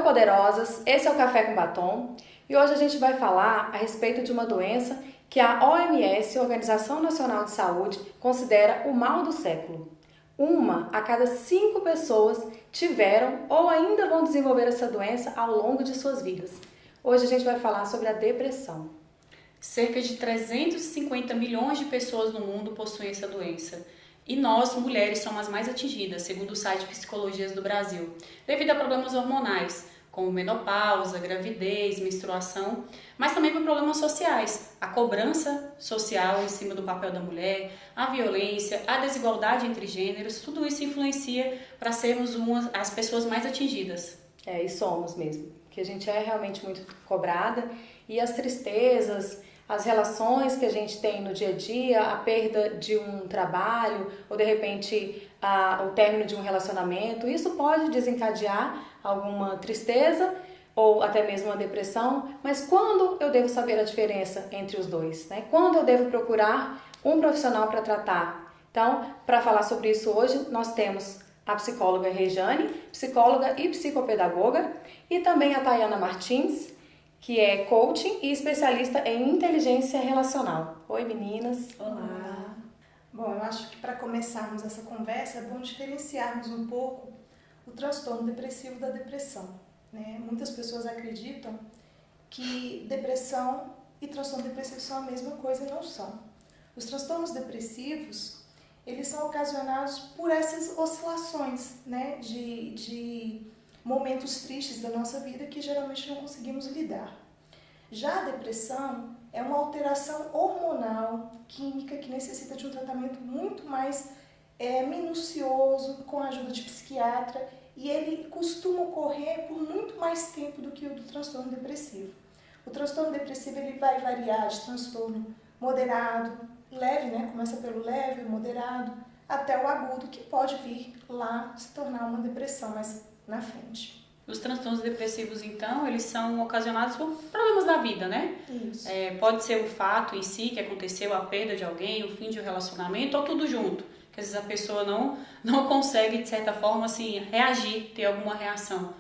poderosas, esse é o Café com Batom e hoje a gente vai falar a respeito de uma doença que a OMS, Organização Nacional de Saúde, considera o mal do século. Uma a cada 5 pessoas tiveram ou ainda vão desenvolver essa doença ao longo de suas vidas. Hoje a gente vai falar sobre a depressão. Cerca de 350 milhões de pessoas no mundo possuem essa doença. E nós, mulheres, somos as mais atingidas, segundo o site Psicologias do Brasil, devido a problemas hormonais, como menopausa, gravidez, menstruação, mas também por problemas sociais, a cobrança social em cima do papel da mulher, a violência, a desigualdade entre gêneros, tudo isso influencia para sermos as pessoas mais atingidas. E somos mesmo, porque a gente é realmente muito cobrada e as tristezas, as relações que a gente tem no dia a dia, a perda de um trabalho ou de repente o término de um relacionamento, isso pode desencadear alguma tristeza ou até mesmo uma depressão, mas quando eu devo saber a diferença entre os dois, né? Quando eu devo procurar um profissional para tratar? Então, para falar sobre isso hoje, nós temos a psicóloga Rejane, psicóloga e psicopedagoga, e também a Tayana Martins, que é coaching e especialista em inteligência relacional. Oi, meninas. Olá. Bom, eu acho que para começarmos essa conversa é bom diferenciarmos um pouco o transtorno depressivo da depressão, né? Muitas pessoas acreditam que depressão e transtorno depressivo são a mesma coisa e não são. Os transtornos depressivos, eles são ocasionados por essas oscilações, né, de momentos tristes da nossa vida que geralmente não conseguimos lidar. Já a depressão é uma alteração hormonal, química, que necessita de um tratamento muito mais minucioso, com a ajuda de psiquiatra, e ele costuma ocorrer por muito mais tempo do que o do transtorno depressivo. O transtorno depressivo ele vai variar de transtorno moderado, leve, né? Começa pelo leve, moderado, até o agudo, que pode vir lá se tornar uma depressão mais na frente. Os transtornos depressivos, então, eles são ocasionados por problemas da vida, né? Isso. Pode ser o fato em si que aconteceu, a perda de alguém, o fim de um relacionamento, ou tudo junto. Que às vezes a pessoa não consegue, de certa forma, assim, reagir, ter alguma reação.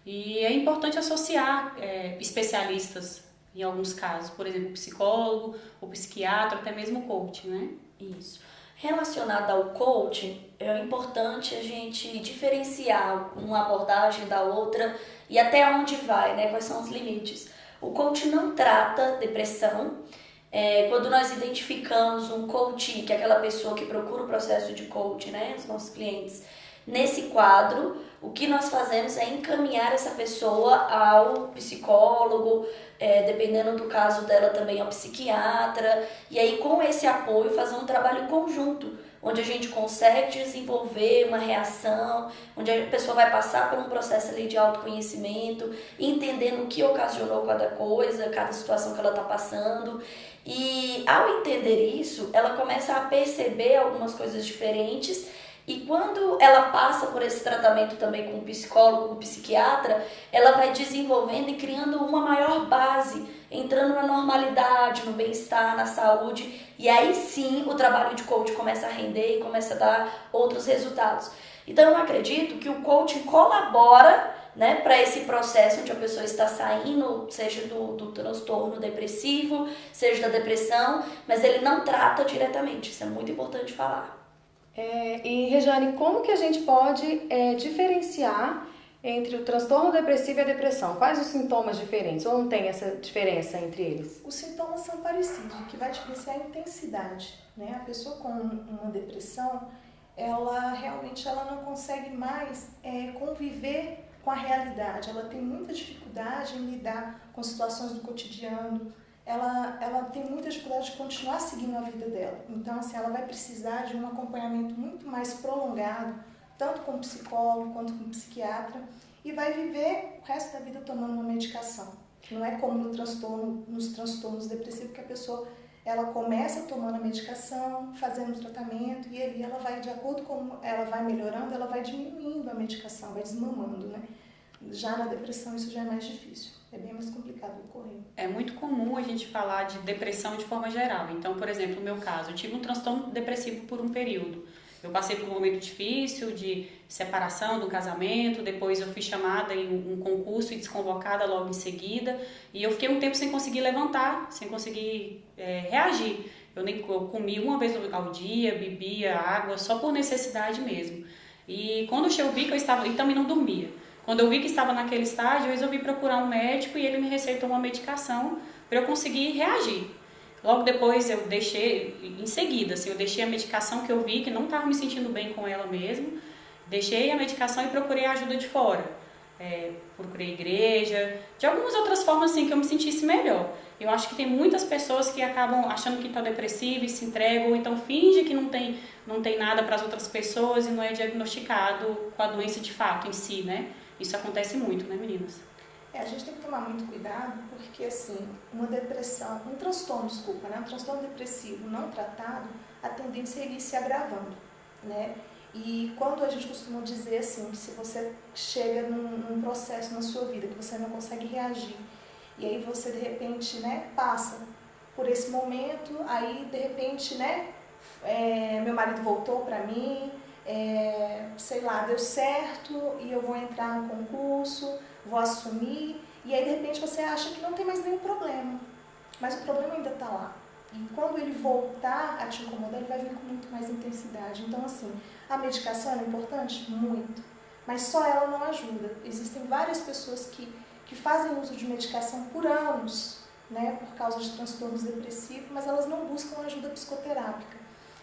E é importante associar especialistas, em alguns casos. Por exemplo, o psicólogo, o psiquiatra, até mesmo o coach, né? Isso. Relacionado ao coaching, é importante a gente diferenciar uma abordagem da outra e até onde vai, né? Quais são os limites. O coaching não trata depressão. Quando nós identificamos um coach, que é aquela pessoa que procura o processo de coaching, né? Os nossos clientes, nesse quadro, o que nós fazemos é encaminhar essa pessoa ao psicólogo, dependendo do caso dela também ao psiquiatra, e aí com esse apoio fazer um trabalho em conjunto, onde a gente consegue desenvolver uma reação, onde a pessoa vai passar por um processo ali de autoconhecimento, entendendo o que ocasionou cada coisa, cada situação que ela está passando. E ao entender isso, ela começa a perceber algumas coisas diferentes. E quando ela passa por esse tratamento também com o psicólogo, com o psiquiatra, ela vai desenvolvendo e criando uma maior base, entrando na normalidade, no bem-estar, na saúde. E aí sim o trabalho de coach começa a render e começa a dar outros resultados. Então eu acredito que o coaching colabora, né, para esse processo onde a pessoa está saindo, seja do transtorno depressivo, seja da depressão, mas ele não trata diretamente, isso é muito importante falar. E Rejane, como que a gente pode diferenciar entre o transtorno depressivo e a depressão? Quais os sintomas diferentes? Ou não tem essa diferença entre eles? Os sintomas são parecidos, o que vai diferenciar é a intensidade, né? A pessoa com uma depressão, ela realmente não consegue mais conviver com a realidade. Ela tem muita dificuldade em lidar com situações do cotidiano. Ela tem muita dificuldade de continuar seguindo a vida dela. Então, assim, ela vai precisar de um acompanhamento muito mais prolongado, tanto com o psicólogo quanto com o psiquiatra, e vai viver o resto da vida tomando uma medicação. Não é como nos transtornos depressivos, que a pessoa ela começa tomando a medicação, fazendo o tratamento, e ali ela vai, de acordo com ela vai melhorando, ela vai diminuindo a medicação, vai desmamando, né? Já na depressão isso já é mais difícil, é bem mais complicado de ocorrer. É muito comum a gente falar de depressão de forma geral. Então, por exemplo, no meu caso, eu tive um transtorno depressivo por um período. Eu passei por um momento difícil de separação do casamento, depois eu fui chamada em um concurso e desconvocada logo em seguida, e eu fiquei um tempo sem conseguir levantar, sem conseguir reagir. Eu comi uma vez ao dia, bebia água, só por necessidade mesmo. E quando eu vi que eu estava, e também não dormia, quando eu vi que estava naquele estágio, eu resolvi procurar um médico e ele me receitou uma medicação para eu conseguir reagir. Logo depois eu deixei, em seguida, assim, eu deixei a medicação que eu vi que não estava me sentindo bem com ela mesmo, deixei a medicação e procurei a ajuda de fora. Procurei igreja, de algumas outras formas assim que eu me sentisse melhor. Eu acho que tem muitas pessoas que acabam achando que está depressiva e se entregam, ou então finge que não tem nada para as outras pessoas e não é diagnosticado com a doença de fato em si, né? Isso acontece muito, né, meninas? A gente tem que tomar muito cuidado porque, assim, um transtorno depressivo não tratado, a tendência é ele ir se agravando, né? E quando a gente costuma dizer, assim, que se você chega num processo na sua vida que você não consegue reagir, e aí você, de repente, né, passa por esse momento, aí, de repente, né, meu marido voltou pra mim, sei lá, deu certo e eu vou entrar no concurso, vou assumir, e aí de repente você acha que não tem mais nenhum problema, mas o problema ainda está lá. E quando ele voltar a te incomodar, ele vai vir com muito mais intensidade. Então, assim, a medicação é importante? Muito, mas só ela não ajuda. Existem várias pessoas que fazem uso de medicação por anos, né, por causa de transtornos depressivos, mas elas não buscam ajuda psicoterápica.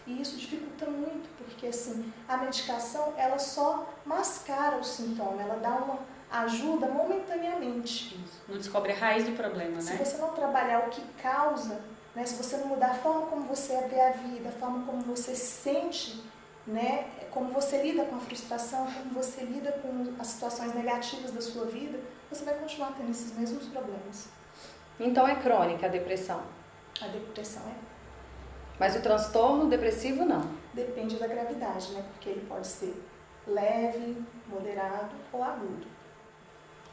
E isso dificulta muito, porque assim, a medicação ela só mascara o sintoma, ela dá uma ajuda momentaneamente. Isso. Não descobre a raiz do problema, né? Se você não trabalhar o que causa, né, se você não mudar a forma como você vê a vida, a forma como você sente, né, como você lida com a frustração, como você lida com as situações negativas da sua vida, você vai continuar tendo esses mesmos problemas. Então é crônica a depressão? A depressão Mas o transtorno depressivo não? Depende da gravidade, né? Porque ele pode ser leve, moderado ou agudo.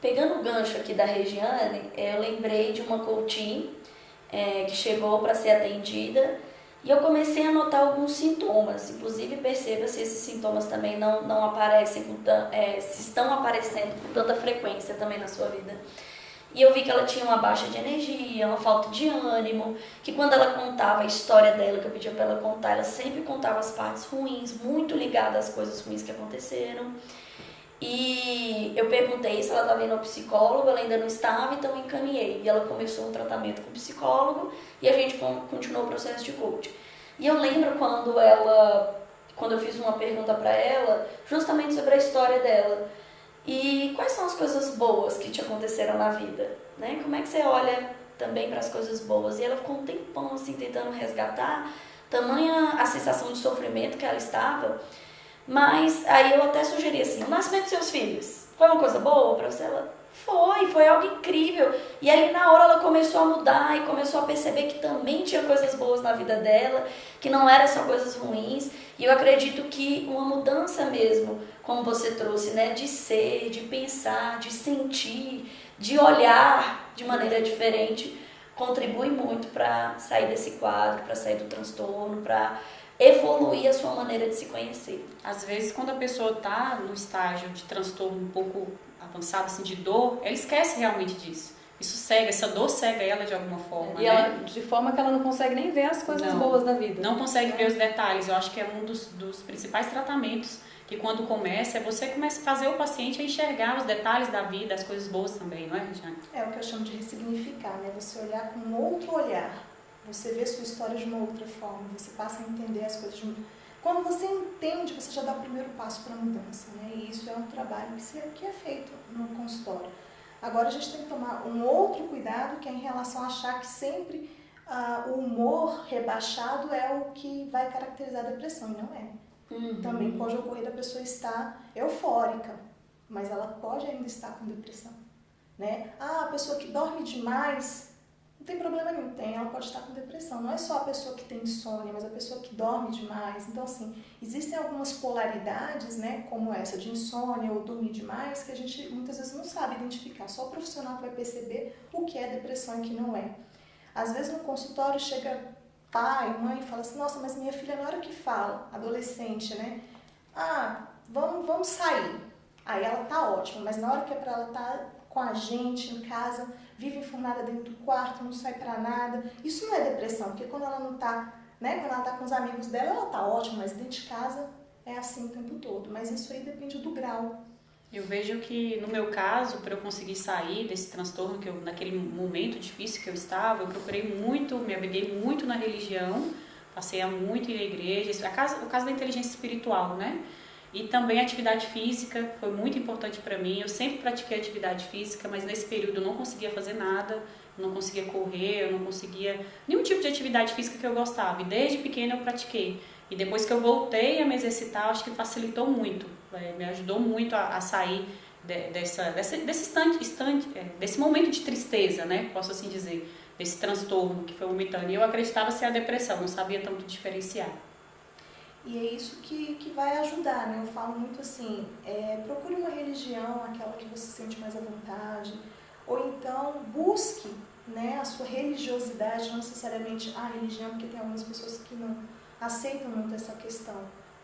Pegando o gancho aqui da Regiane, eu lembrei de uma coaching que chegou para ser atendida e eu comecei a notar alguns sintomas. Inclusive, perceba se esses sintomas também não aparecem, se estão aparecendo com tanta frequência também na sua vida. E eu vi que ela tinha uma baixa de energia, uma falta de ânimo, que quando ela contava a história dela, que eu pedia para ela contar, ela sempre contava as partes ruins, muito ligada às coisas ruins que aconteceram. E eu perguntei se ela estava indo ao psicólogo, ela ainda não estava, então eu encaminhei. E ela começou um tratamento com o psicólogo e a gente continuou o processo de coaching. E eu lembro quando eu fiz uma pergunta para ela, justamente sobre a história dela. E quais são as coisas boas que te aconteceram na vida, né? Como é que você olha também para as coisas boas? E ela ficou um tempão assim tentando resgatar, tamanha a sensação de sofrimento que ela estava. Mas aí eu até sugeri assim, o nascimento dos seus filhos, foi uma coisa boa para você? Ela, foi algo incrível. E aí na hora ela começou a mudar e começou a perceber que também tinha coisas boas na vida dela, que não eram só coisas ruins. E eu acredito que uma mudança mesmo, como você trouxe, né, de ser, de pensar, de sentir, de olhar de maneira diferente, contribui muito para sair desse quadro, para sair do transtorno, para evoluir a sua maneira de se conhecer. Às vezes, quando a pessoa está no estágio de transtorno um pouco avançado, assim, de dor, ela esquece realmente disso. Isso cega, essa dor cega ela de alguma forma, E ela, de forma que ela não consegue nem ver as coisas boas da vida. Não consegue ver os detalhes. Eu acho que é um dos principais tratamentos que quando começa, é você começa a fazer o paciente a enxergar os detalhes da vida, as coisas boas também, não é, Regiane? É o que eu chamo de ressignificar, né? Você olhar com um outro olhar. Você vê sua história de uma outra forma, você passa a entender as coisas de uma... Quando você entende, você já dá o primeiro passo para a mudança, né? E isso é um trabalho que é feito no consultório. Agora a gente tem que tomar um outro cuidado, que é em relação a achar que sempre o humor rebaixado é o que vai caracterizar a depressão, e não é. Uhum. Também pode ocorrer da pessoa estar eufórica, mas ela pode ainda estar com depressão, né? A pessoa que dorme demais, não tem problema nenhum, ela pode estar com depressão. Não é só a pessoa que tem insônia, mas a pessoa que dorme demais. Então, assim, existem algumas polaridades, né, como essa de insônia ou dormir demais, que a gente muitas vezes não sabe identificar. Só o profissional que vai perceber o que é depressão e o que não é. Às vezes no consultório chega pai, mãe fala assim, nossa, mas minha filha na hora que fala, adolescente, né? Ah, vamos sair. Aí ela tá ótima, mas na hora que é pra ela estar com a gente em casa, vive enfurnada dentro do quarto, não sai pra nada. Isso não é depressão, porque quando ela não tá, né? Quando ela tá com os amigos dela, ela tá ótima, mas dentro de casa é assim o tempo todo. Mas isso aí depende do grau. Eu vejo que, no meu caso, para eu conseguir sair desse transtorno, que eu, naquele momento difícil que eu estava, eu procurei muito, me abriguei muito na religião, passei a muito ir à igreja, o caso da inteligência espiritual, né? E também a atividade física foi muito importante para mim. Eu sempre pratiquei atividade física, mas nesse período eu não conseguia fazer nada, eu não conseguia correr, eu não conseguia nenhum tipo de atividade física que eu gostava. E desde pequena eu pratiquei. E depois que eu voltei a me exercitar, acho que facilitou muito, me ajudou muito a sair desse momento de tristeza, né? Posso assim dizer, desse transtorno que foi momentâneo. E eu acreditava ser a depressão, não sabia tanto diferenciar. E é isso que vai ajudar, né? Eu falo muito assim, procure uma religião, aquela que você se sente mais à vontade, ou então busque, né, a sua religiosidade, não necessariamente a religião, porque tem algumas pessoas que não aceitam muito essa questão.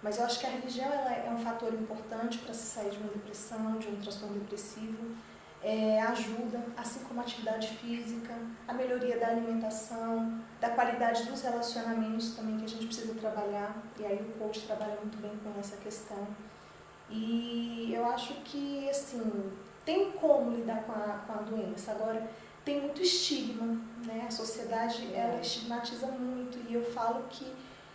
Mas eu acho que a religião ela é um fator importante para se sair de uma depressão, de um transtorno depressivo. Ajuda, assim como a atividade física, a melhoria da alimentação, da qualidade dos relacionamentos também que a gente precisa trabalhar, e aí o coach trabalha muito bem com essa questão. E eu acho que, assim, tem como lidar com a doença. Agora, tem muito estigma, né? A sociedade, ela estigmatiza muito, e eu falo que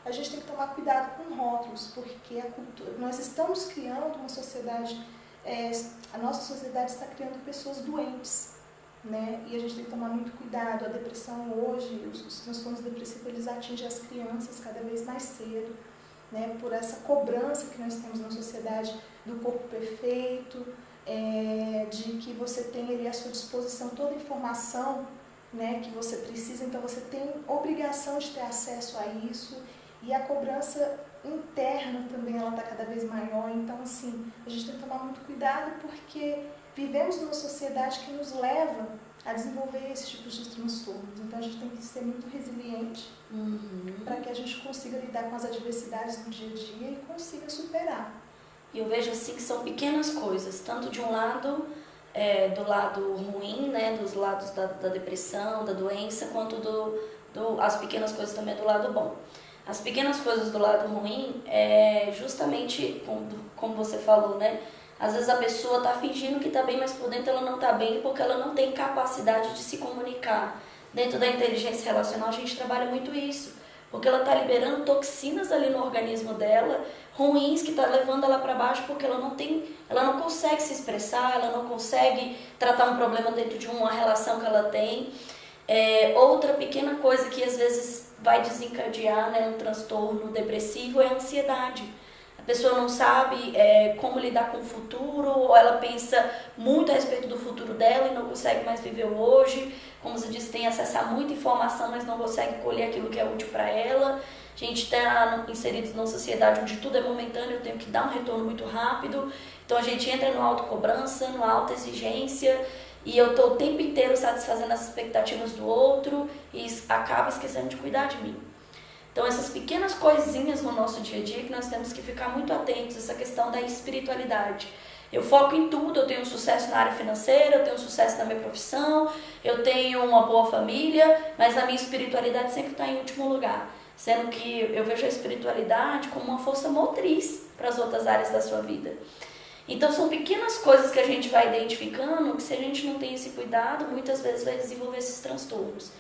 a gente tem que tomar cuidado com rótulos, porque nós estamos criando uma sociedade, a nossa sociedade está criando pessoas doentes, né? E a gente tem que tomar muito cuidado. A depressão hoje, os transtornos depressivos, eles atingem as crianças cada vez mais cedo, né? Por essa cobrança que nós temos na sociedade do corpo perfeito, de que você tem ali à sua disposição toda a informação, né, que você precisa, então você tem obrigação de ter acesso a isso. E a cobrança interna também, ela está cada vez maior. Então, assim, a gente tem que tomar muito cuidado, porque vivemos numa sociedade que nos leva a desenvolver esses tipos de transtornos. Então, a gente tem que ser muito resiliente para que a gente consiga lidar com as adversidades do dia a dia e consiga superar. E eu vejo assim que são pequenas coisas, tanto de um lado, do lado ruim, né, dos lados da depressão, da doença, quanto as pequenas coisas também do lado bom. As pequenas coisas do lado ruim é justamente, como você falou, né? Às vezes a pessoa está fingindo que está bem, mas por dentro ela não está bem porque ela não tem capacidade de se comunicar. Dentro da inteligência relacional a gente trabalha muito isso, porque ela está liberando toxinas ali no organismo dela, ruins, que está levando ela para baixo porque ela não consegue se expressar, ela não consegue tratar um problema dentro de uma relação que ela tem. Outra pequena coisa que às vezes vai desencadear, né, um transtorno depressivo é a ansiedade. A pessoa não sabe como lidar com o futuro, ou ela pensa muito a respeito do futuro dela e não consegue mais viver o hoje. Como você disse, tem acesso a muita informação, mas não consegue colher aquilo que é útil para ela. A gente está inseridos numa sociedade onde tudo é momentâneo, eu tenho que dar um retorno muito rápido. Então a gente entra no autocobrança, numa autoexigência, e eu estou o tempo inteiro satisfazendo as expectativas do outro e acabo esquecendo de cuidar de mim. Então essas pequenas coisinhas no nosso dia a dia que nós temos que ficar muito atentos, essa questão da espiritualidade. Eu foco em tudo, eu tenho sucesso na área financeira, eu tenho sucesso na minha profissão, eu tenho uma boa família, mas a minha espiritualidade sempre está em último lugar. Sendo que eu vejo a espiritualidade como uma força motriz para as outras áreas da sua vida. Então são pequenas coisas que a gente vai identificando que, se a gente não tem esse cuidado, muitas vezes vai desenvolver esses transtornos.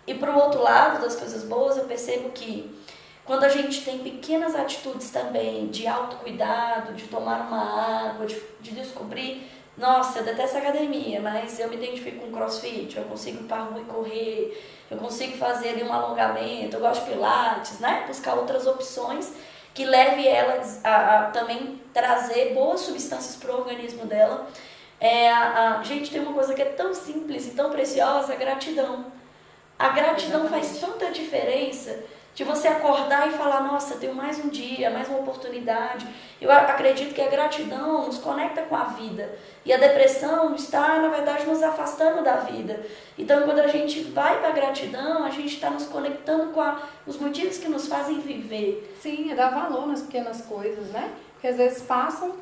E para o outro lado das coisas boas, eu percebo que quando a gente tem pequenas atitudes também de autocuidado, de tomar uma água, de descobrir, nossa, eu detesto academia, mas eu me identifico com crossfit, eu consigo ir para a rua e correr, eu consigo fazer ali um alongamento, eu gosto de pilates, né? Buscar outras opções que leve ela a também trazer boas substâncias para o organismo dela. Gente, tem uma coisa que é tão simples e tão preciosa, a gratidão. A gratidão faz tanta diferença. de você acordar e falar, nossa, tenho mais um dia, mais uma oportunidade. Eu acredito que a gratidão nos conecta com a vida. E a depressão está, na verdade, nos afastando da vida. Então, quando a gente vai para a gratidão, a gente está nos conectando com os motivos que nos fazem viver. Sim, é dar valor nas pequenas coisas, né? Que às vezes passam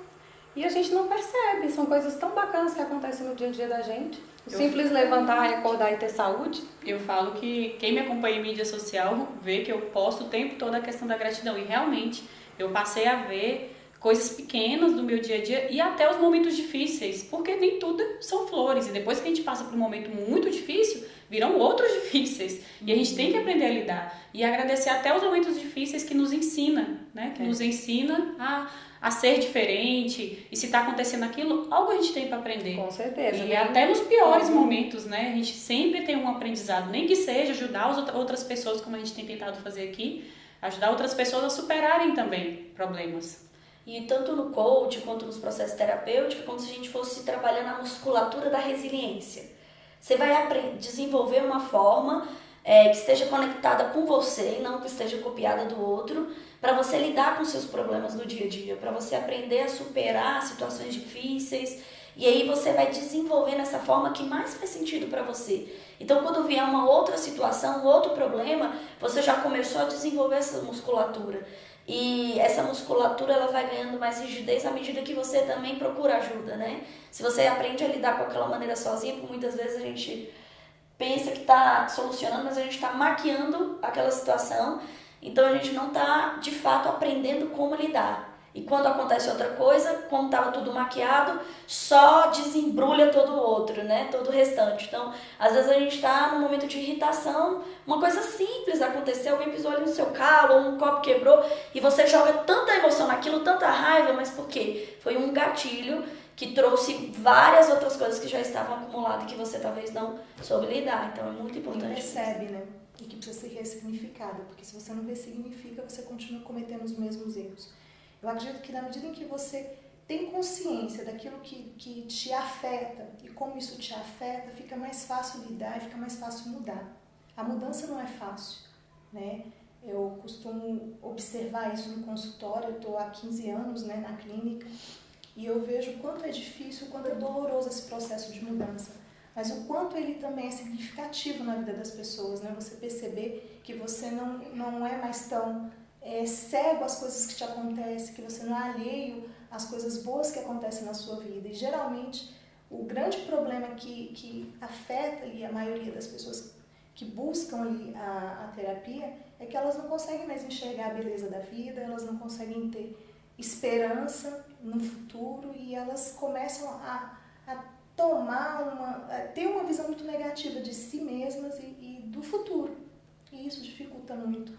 e a gente não percebe. São coisas tão bacanas que acontecem no dia a dia da gente. O simples levantar e acordar e ter saúde. Eu falo que quem me acompanha em mídia social vê que eu posto o tempo todo a questão da gratidão. E realmente eu passei a ver coisas pequenas do meu dia a dia e até os momentos difíceis, porque nem tudo são flores. E depois que a gente passa por um momento muito difícil, virão outros difíceis. E a gente tem que aprender a lidar. E agradecer até os momentos difíceis que nos ensina, né? Que nos ensina a ser diferente. E se está acontecendo aquilo, algo a gente tem para aprender. Com certeza. E até nos piores momentos, né? A gente sempre tem um aprendizado, nem que seja ajudar outras pessoas, como a gente tem tentado fazer aqui, ajudar outras pessoas a superarem também problemas. E tanto no coach quanto nos processos terapêuticos, como se a gente fosse trabalhando a musculatura da resiliência. Você vai desenvolver uma forma que esteja conectada com você e não que esteja copiada do outro, para você lidar com seus problemas do dia a dia, para você aprender a superar situações difíceis, e aí você vai desenvolvendo essa forma que mais faz sentido para você. Então, quando vier uma outra situação, um outro problema, você já começou a desenvolver essa musculatura. E essa musculatura ela vai ganhando mais rigidez à medida que você também procura ajuda, né? Se você aprende a lidar com aquela maneira sozinha, porque muitas vezes a gente pensa que está solucionando, mas a gente está maquiando aquela situação, então a gente não está de fato aprendendo como lidar. E quando acontece outra coisa, como estava tudo maquiado, só desembrulha todo o outro, né? Todo o restante. Então, às vezes a gente está num momento de irritação, uma coisa simples aconteceu, alguém pisou ali no seu calo, ou um copo quebrou, e você joga tanta emoção naquilo, tanta raiva, mas por quê? Foi um gatilho que trouxe várias outras coisas que já estavam acumuladas e que você talvez não soube lidar. Então, é muito importante. E percebe, né? E que precisa ser ressignificada, porque se você não ressignifica, você continua cometendo os mesmos erros. Eu acredito que na medida em que você tem consciência daquilo que te afeta e como isso te afeta, fica mais fácil lidar e fica mais fácil mudar. A mudança não é fácil, né? Eu costumo observar isso no consultório, eu estou há 15 anos, né, na clínica, e eu vejo o quanto é difícil, o quanto é doloroso esse processo de mudança, mas o quanto ele também é significativo na vida das pessoas, né? Você perceber que você não é mais tão cego às coisas que te acontecem, que você não é alheio às coisas boas que acontecem na sua vida. E geralmente o grande problema que afeta ali a maioria das pessoas que buscam ali a terapia é que elas não conseguem mais enxergar a beleza da vida, elas não conseguem ter esperança no futuro e elas começam a ter uma visão muito negativa de si mesmas e do futuro. E isso dificulta muito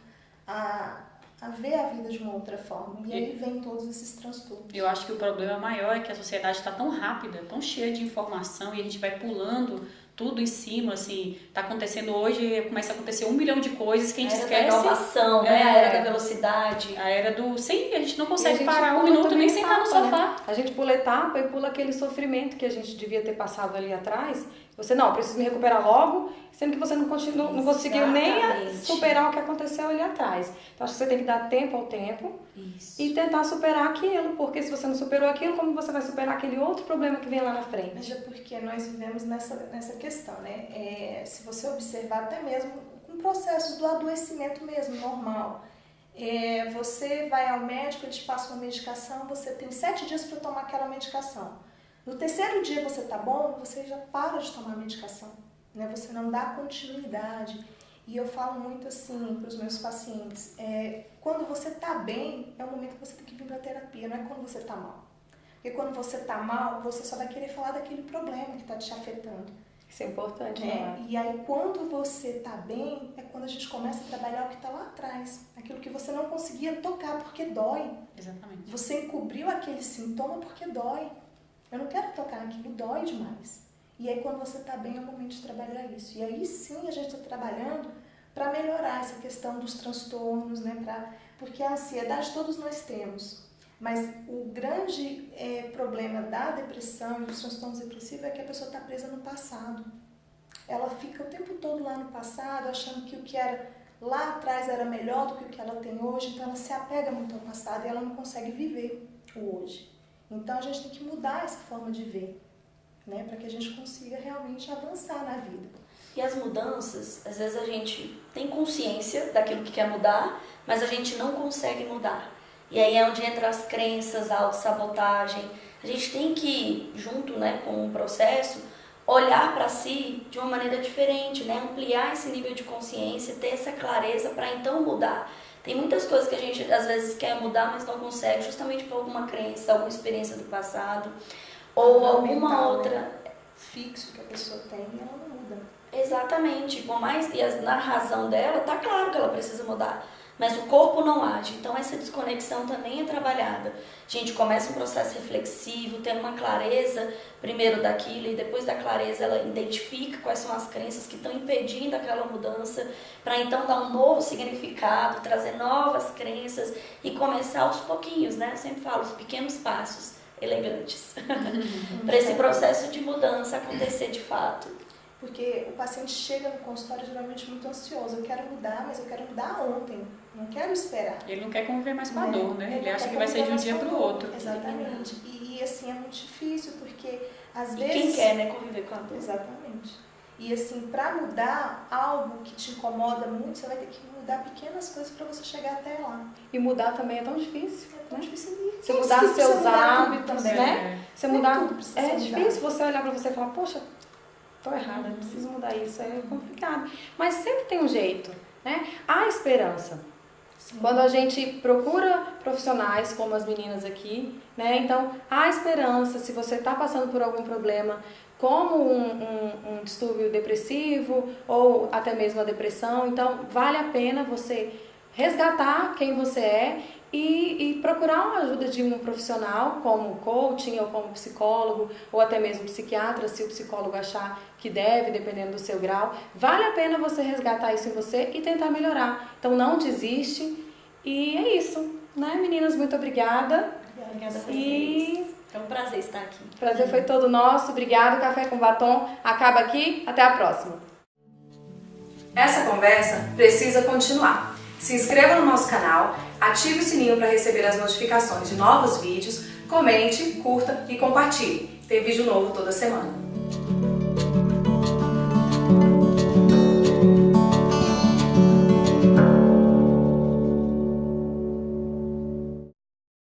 a ver a vida de uma outra forma. E aí vem todos esses transtornos. Eu acho que o problema maior é que a sociedade está tão rápida, tão cheia de informação, e a gente vai pulando tudo em cima, assim, tá acontecendo hoje, começa a acontecer 1 milhão de coisas que a gente esquece. A era da inovação, né? A era da velocidade. A era do... Sim, a gente não consegue gente parar um minuto nem sentar no etapa, sofá. né? A gente pula etapa e pula aquele sofrimento que a gente devia ter passado ali atrás. Você, não, preciso me recuperar logo, sendo que você não conseguiu nem superar o que aconteceu ali atrás. Então, acho que você tem que dar tempo ao tempo e tentar superar aquilo, porque se você não superou aquilo, como você vai superar aquele outro problema que vem lá na frente? Mas é porque nós vivemos nessa questão, né? Se você observar até mesmo com processos do adoecimento mesmo, normal. Você vai ao médico, ele te passa uma medicação, você tem 7 dias para tomar aquela medicação. No 3º dia você tá bom, você já para de tomar a medicação, né? Você não dá continuidade. E eu falo muito assim para os meus pacientes, quando você tá bem, é o momento que você tem que vir para a terapia, não é quando você tá mal. Porque quando você tá mal, você só vai querer falar daquele problema que tá te afetando. Isso é importante, né? E aí quando você tá bem, é quando a gente começa a trabalhar o que tá lá atrás. Aquilo que você não conseguia tocar porque dói. Exatamente. Você encobriu aquele sintoma porque dói. Eu não quero tocar naquilo, dói demais. E aí quando você está bem é o momento de trabalhar isso. E aí sim a gente está trabalhando para melhorar essa questão dos transtornos, né? Porque a ansiedade todos nós temos. Mas o grande problema da depressão e dos transtornos depressivos é que a pessoa está presa no passado. Ela fica o tempo todo lá no passado, achando que o que era lá atrás era melhor do que o que ela tem hoje, então ela se apega muito ao passado e ela não consegue viver o hoje. Então a gente tem que mudar essa forma de ver, né, para que a gente consiga realmente avançar na vida. E as mudanças, às vezes a gente tem consciência daquilo que quer mudar, mas a gente não consegue mudar. E aí é onde entra as crenças, a autossabotagem. A gente tem que, junto, né, com o processo, olhar para si de uma maneira diferente, né, ampliar esse nível de consciência, ter essa clareza para então mudar. Tem muitas coisas que a gente às vezes quer mudar, mas não consegue, justamente por alguma crença, alguma experiência do passado, ou alguma mental, outra... né, fixo que a pessoa tem e ela não muda. Exatamente, por mais e na razão dela, tá claro que ela precisa mudar, mas o corpo não age, então essa desconexão também é trabalhada. A gente começa um processo reflexivo, tendo uma clareza primeiro daquilo e depois da clareza ela identifica quais são as crenças que estão impedindo aquela mudança, para então dar um novo significado, trazer novas crenças e começar aos pouquinhos, né? Eu sempre falo, os pequenos passos elegantes, para esse processo de mudança acontecer de fato. Porque o paciente chega no consultório geralmente muito ansioso. Eu quero mudar, mas eu quero mudar ontem. Não quero esperar. Ele não quer conviver mais com a dor, né? Ele não acha quer que vai ser de um conviver dia mais para com o a dor. outro. Exatamente. E assim, é muito difícil, porque às E vezes... quem quer, né, conviver com a dor? Exatamente. E assim, para mudar algo que te incomoda muito, você vai ter que mudar pequenas coisas para você chegar até lá. E mudar também é tão difícil. É tão difícil. Você mudar seus hábitos, também. né? Você Nem mudar... tudo precisa É mudar. difícil você olhar pra você e falar, poxa, tô errada, preciso mudar isso, é complicado. Mas sempre tem um jeito, né? Há esperança. Sim. Quando a gente procura profissionais como as meninas aqui, né? Então, há esperança. Se você está passando por algum problema, como um distúrbio depressivo ou até mesmo a depressão, então vale a pena você resgatar quem você é e procurar uma ajuda de um profissional, como coaching ou como psicólogo, ou até mesmo psiquiatra, se o psicólogo achar que deve, dependendo do seu grau. Vale a pena você resgatar isso em você e tentar melhorar. Então não desiste. E é isso, né, meninas? Muito obrigada. Obrigada a vocês. E É um prazer estar aqui. o prazer foi todo nosso. Obrigado. Café com Batom acaba aqui. Até a próxima. Essa conversa precisa continuar. Se inscreva no nosso canal, ative o sininho para receber as notificações de novos vídeos, comente, curta e compartilhe. Tem vídeo novo toda semana.